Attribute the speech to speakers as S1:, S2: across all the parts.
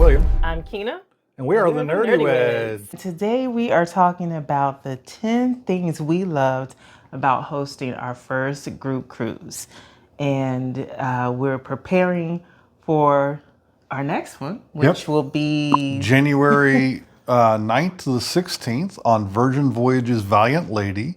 S1: William.
S2: I'm Kina.
S1: And we are the Nerdyweds.
S2: Today we are talking about the 10 things we loved about hosting our first group cruise. And we're preparing for our next one, which will be
S1: January 9th to the 16th on Virgin Voyages Valiant Lady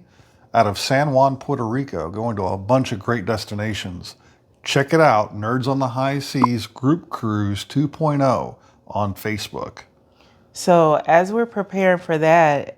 S1: out of San Juan, Puerto Rico, going to a bunch of great destinations. Check it out, Nerds on the High Seas Group Cruise 2.0 on Facebook.
S2: So as we're preparing for that,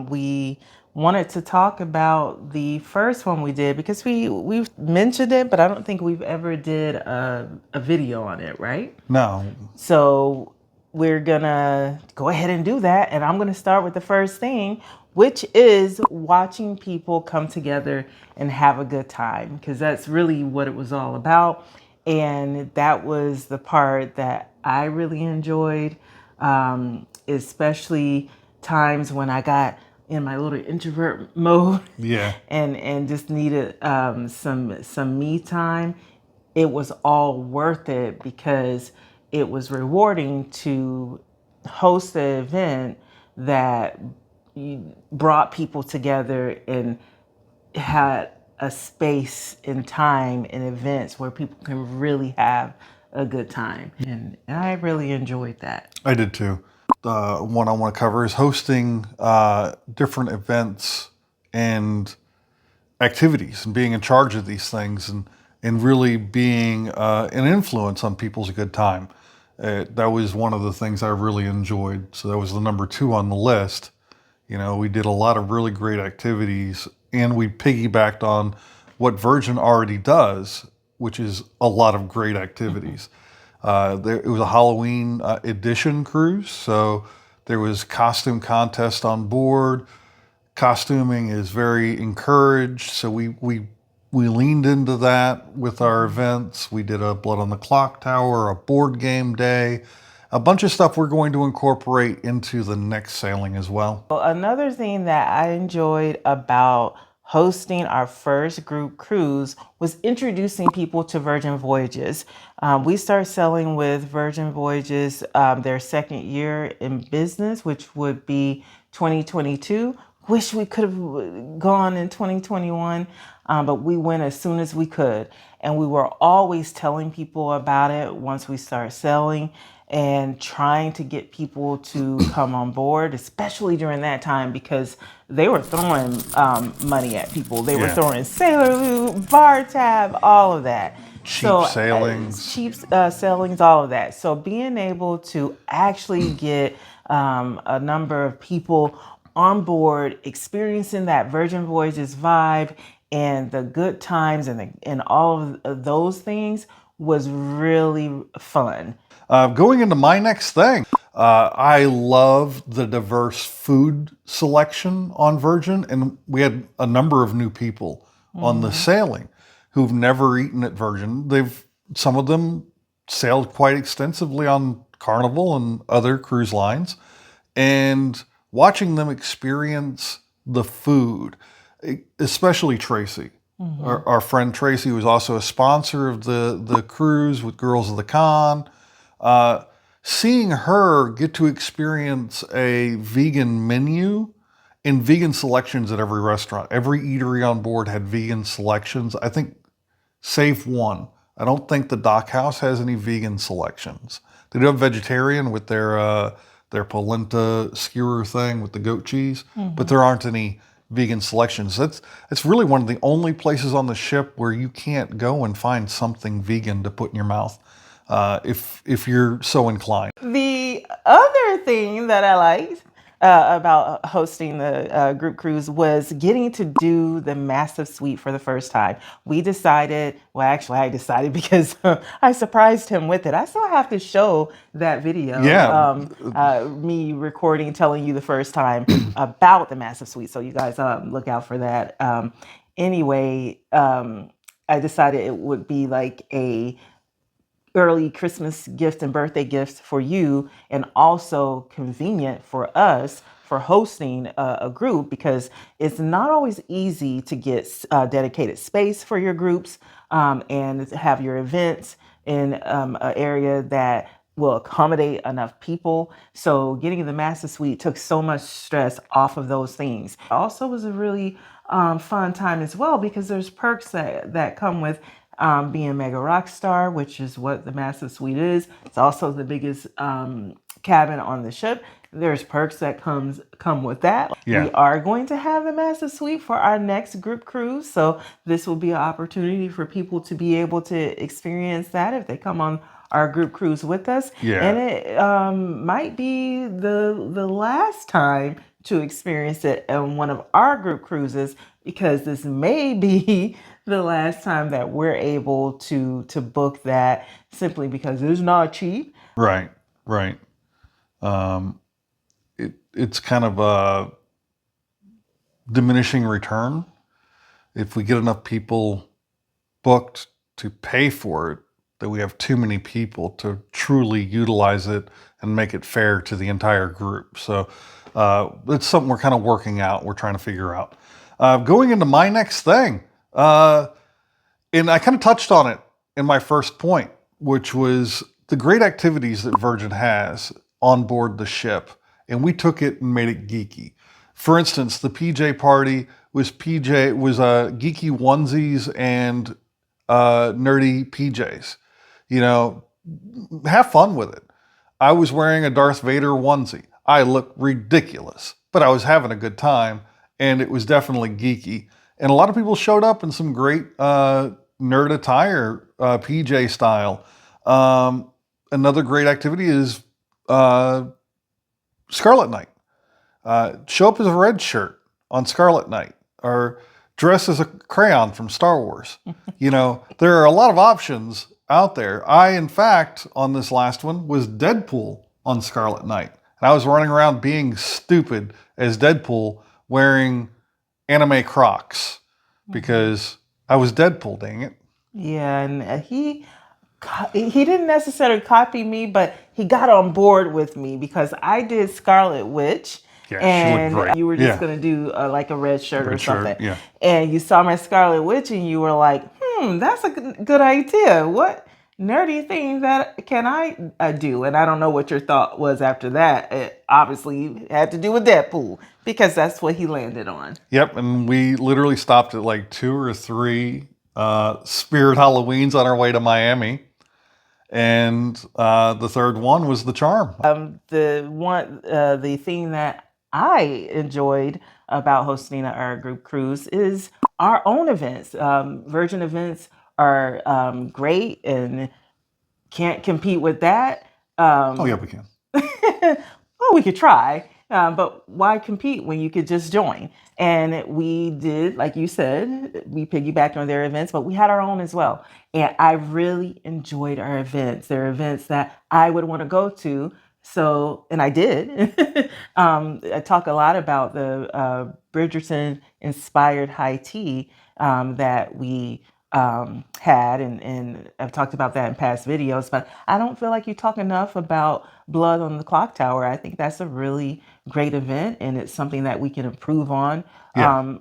S2: we wanted to talk about the first one we did because we've mentioned it, but I don't think we've ever did a video on it, right?
S1: No.
S2: So we're gonna go ahead and do that, and I'm gonna start with the first thing, which is watching people come together and have a good time, because that's really what it was all about. And that was the part that I really enjoyed, especially times when I got in my little introvert mode, and just needed some me time. It was all worth it because it was rewarding to host an event that brought people together and had a space and time and events where people can really have a good time. And I really enjoyed that.
S1: I did too. One I want to cover is hosting different events and activities and being in charge of these things and really being an influence on people's good time. That was one of the things I really enjoyed. So that was the number 2 on the list. You know, we did a lot of really great activities and we piggybacked on what Virgin already does, which is a lot of great activities. It was a Halloween edition cruise, so there was costume contest on board. Costuming is very encouraged, so we leaned into that with our events. We did a Blood on the Clock Tower, a board game day, a bunch of stuff we're going to incorporate into the next sailing as well.
S2: Another thing that I enjoyed about hosting our first group cruise was introducing people to Virgin Voyages. We started sailing with Virgin Voyages their second year in business, which would be 2022. Wish we could have gone in 2021, but we went as soon as we could. And we were always telling people about it once we started sailing and trying to get people to come on board, especially during that time, because they were throwing money at people. They were throwing Sailor Loop, bar tab, all of that.
S1: Cheap sailings.
S2: Cheap sailings, all of that. So being able to actually get a number of people on board, experiencing that Virgin Voyages vibe and the good times and all of those things was really fun.
S1: Going into my next thing, I love the diverse food selection on Virgin, and we had a number of new people on the sailing who've never eaten at Virgin. Some of them sailed quite extensively on Carnival and other cruise lines, and watching them experience the food, especially Tracy. Our friend Tracy was also a sponsor of the cruise with Girls of the Con. Seeing her get to experience a vegan menu and vegan selections at every restaurant. Every eatery on board had vegan selections. I think, save one. I don't think the Dock House has any vegan selections. They do have vegetarian with their polenta skewer thing with the goat cheese, but there aren't any vegan selections. That's really one of the only places on the ship where you can't go and find something vegan to put in your mouth. If you're so inclined.
S2: The other thing that I liked about hosting the group cruise was getting to do the massive suite for the first time. We decided, well, actually I decided because I surprised him with it. I still have to show that video. Me recording, telling you the first time about the massive suite. So you guys look out for that. Anyway, I decided it would be like a early Christmas gift and birthday gifts for you, and also convenient for us for hosting a group, because it's not always easy to get dedicated space for your groups and have your events in an area that will accommodate enough people. So getting the master suite took so much stress off of those things. Also was a really fun time as well because there's perks that come with being Mega Rock Star, which is what the master suite is. It's also the biggest cabin on the ship. There's perks that come with that.
S1: Yeah.
S2: We are going to have the master suite for our next group cruise, so this will be an opportunity for people to be able to experience that if they come on our group cruise with us.
S1: Yeah.
S2: And it might be the last time to experience it on one of our group cruises, because this may be the last time that we're able to book that, simply because it's not cheap.
S1: Right. It's kind of a diminishing return. If we get enough people booked to pay for it, that we have too many people to truly utilize it and make it fair to the entire group. So it's something we're kind of working out. We're trying to figure out. Going into my next thing, and I kind of touched on it in my first point, which was the great activities that Virgin has on board the ship. And we took it and made it geeky. For instance, the PJ party was geeky onesies and nerdy PJs. You know, have fun with it. I was wearing a Darth Vader onesie. I looked ridiculous, but I was having a good time, and it was definitely geeky. And a lot of people showed up in some great nerd attire, PJ style. Another great activity is Scarlet Night. Show up as a red shirt on Scarlet Night, or dress as a crayon from Star Wars. You know, there are a lot of options out there. I, in fact, on this last one, was Deadpool on Scarlet Night. And I was running around being stupid as Deadpool, wearing anime Crocs, because I was Deadpool, dang it.
S2: Yeah, and he didn't necessarily copy me, but he got on board with me because I did Scarlet Witch.
S1: Yeah,
S2: and
S1: she looked great.
S2: You were just going to do like a red shirt or something.
S1: Yeah.
S2: And you saw my Scarlet Witch and you were like, that's a good idea. What nerdy thing that can I do? And I don't know what your thought was after that. It obviously had to do with Deadpool, because that's what he landed on.
S1: Yep, and we literally stopped at like 2 or 3 Spirit Halloweens on our way to Miami. And the third one was the Charm.
S2: The thing that I enjoyed about hosting our group cruise is our own events. Virgin events are great and can't compete with that.
S1: Oh, yeah, we can.
S2: Well, we could try, but why compete when you could just join? And we did, like you said, we piggybacked on their events, but we had our own as well. And I really enjoyed our events. They're events that I would want to go to. So, and I did. I talk a lot about the Bridgerton inspired high tea that we had, and I've talked about that in past videos, but I don't feel like you talk enough about Blood on the Clock Tower. I think that's a really great event, and it's something that we can improve on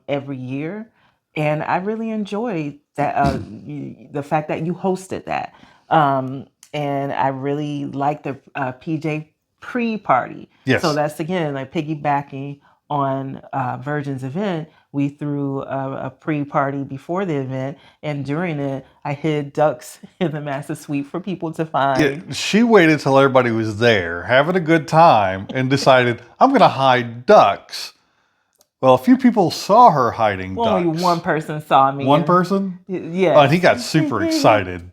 S2: every year. And I really enjoyed that, the fact that you hosted that. And I really like the PJ pre-party.
S1: Yes.
S2: So that's, again, like piggybacking on Virgin's event. We threw a pre-party before the event, and during it, I hid ducks in the master suite for people to find.
S1: Yeah, she waited till everybody was there, having a good time, and decided, I'm going to hide ducks. Well, a few people saw her hiding ducks.
S2: Only one person saw me.
S1: One person?
S2: Yeah.
S1: Oh, and he got super excited.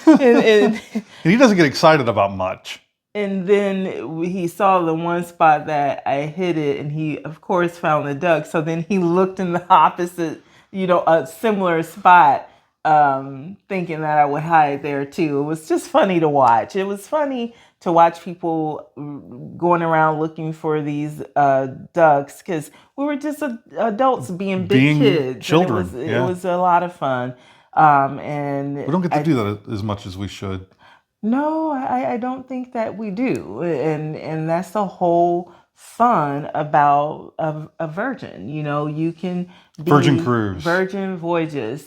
S2: and
S1: he doesn't get excited about much.
S2: And then he saw the one spot that I hid it, and he, of course, found the duck. So then he looked in the opposite, a similar spot, thinking that I would hide there too. It was just funny to watch. It was funny to watch people going around looking for these ducks, because we were just adults being big kids.
S1: Children.
S2: It was a lot of fun. And
S1: we don't get to do that as much as we should.
S2: No, I don't think that we do. And that's the whole fun about a Virgin. You can be
S1: Virgin Cruise.
S2: Virgin Voyages.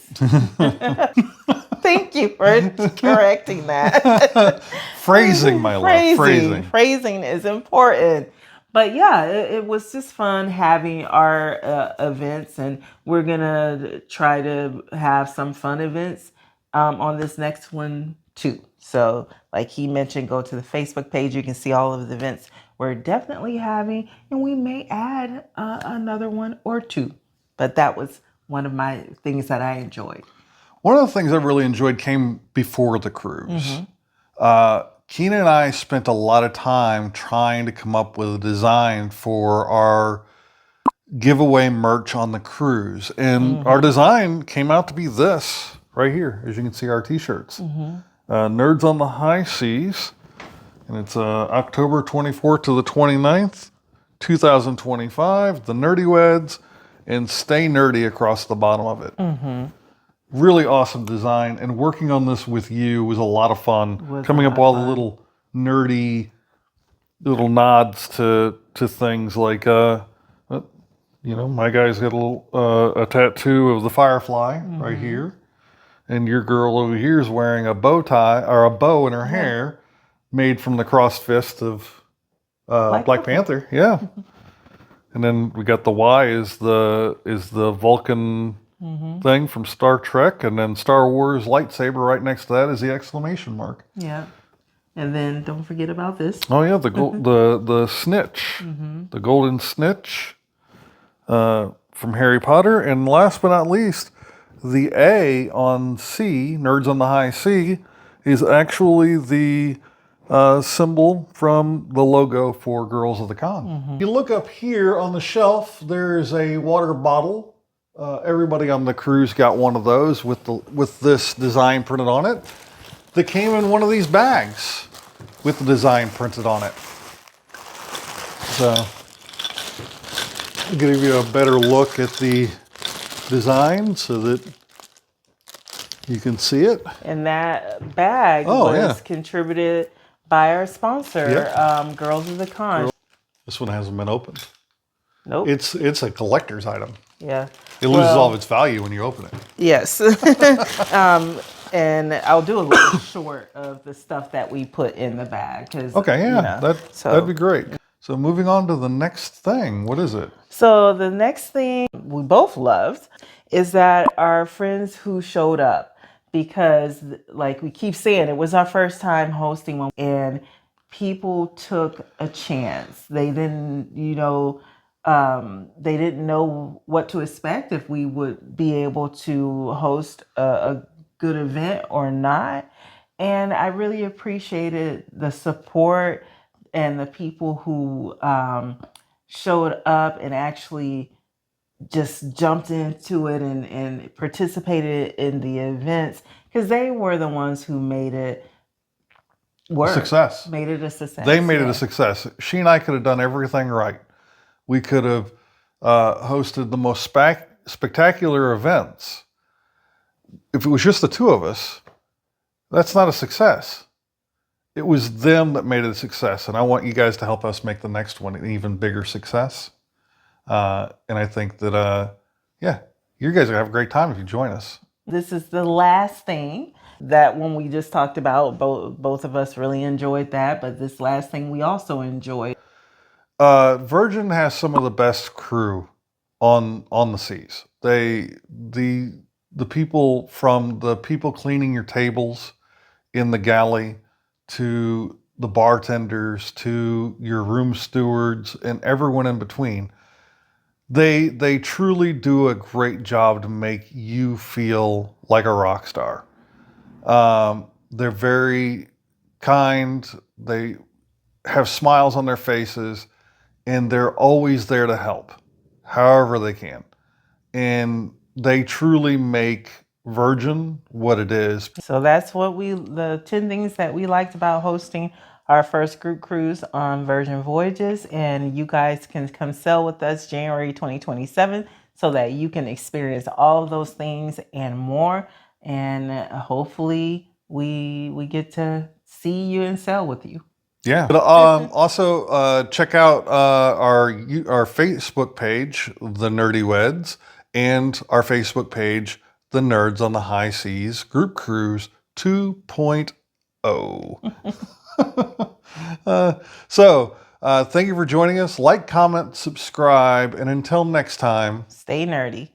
S2: Thank you. you for correcting that.
S1: Phrasing, my love. Phrasing.
S2: Phrasing is important. But yeah, it was just fun having our events, and we're gonna try to have some fun events on this next one too. So, like he mentioned, go to the Facebook page. You can see all of the events we're definitely having, and we may add another one or two. But that was one of my things that I enjoyed.
S1: One of the things I really enjoyed came before the cruise. Kina and I spent a lot of time trying to come up with a design for our giveaway merch on the cruise. And our design came out to be this right here. As you can see, our t-shirts. Nerds on the High Seas. And it's October 24th to the 29th, 2025. The Nerdyweds. And Stay Nerdy across the bottom of it. Really awesome design, and working on this with you was a lot of fun. Coming up with all the little nerdy little nods to things like, my guy's got a tattoo of the firefly right here, and your girl over here is wearing a bow tie or a bow in her hair, made from the crossed fist of Black Panther. Yeah, and then we got the Y is the Vulcan. Thing from Star Trek, and then Star Wars lightsaber right next to that is the exclamation mark.
S2: Yeah, and then don't forget about this.
S1: Oh yeah, the snitch, the golden snitch from Harry Potter, and last but not least, the A on C, Nerds on the High C, is actually the symbol from the logo for Girls of the Con. You look up here on the shelf, there's a water bottle. Everybody on the cruise got one of those with this design printed on it. That came in one of these bags with the design printed on it. So, I'll give you a better look at the design so that you can see it. And
S2: that bag was contributed by our sponsor, Girls of the Con.
S1: This one hasn't been opened.
S2: Nope.
S1: It's a collector's item.
S2: Yeah.
S1: It loses all of its value when you open it.
S2: Yes. And I'll do a little short of the stuff that we put in the bag.
S1: That'd be great. So moving on to the next thing. What is it?
S2: So the next thing we both loved is that our friends who showed up, because like we keep saying, it was our first time hosting one, and people took a chance. They didn't, they didn't know what to expect, if we would be able to host a good event or not. And I really appreciated the support and the people who showed up and actually just jumped into it and participated in the events, because they were the ones who made it work.
S1: Success.
S2: Made it a success.
S1: They made it a success. She and I could have done everything right. We could have hosted the most spectacular events. If it was just the two of us, that's not a success. It was them that made it a success, and I want you guys to help us make the next one an even bigger success. And I think that, you guys are going to have a great time if you join us.
S2: This is the last thing that when we just talked about, both of us really enjoyed that, but this last thing we also enjoyed.
S1: Virgin has some of the best crew on the seas. The people, from the people cleaning your tables in the galley to the bartenders to your room stewards and everyone in between, they truly do a great job to make you feel like a rock star. They're very kind. They have smiles on their faces, and they're always there to help however they can. And they truly make Virgin what it is. So
S2: that's what the 10 things that we liked about hosting our first group cruise on Virgin Voyages. And you guys can come sail with us January 2027 so that you can experience all of those things and more. And hopefully we get to see you and sail with you.
S1: Yeah. But also check out our Facebook page, The Nerdyweds, and our Facebook page, The Nerds on the High Seas Group Cruise 2.0. So thank you for joining us. Like, comment, subscribe, and until next time,
S2: Stay nerdy.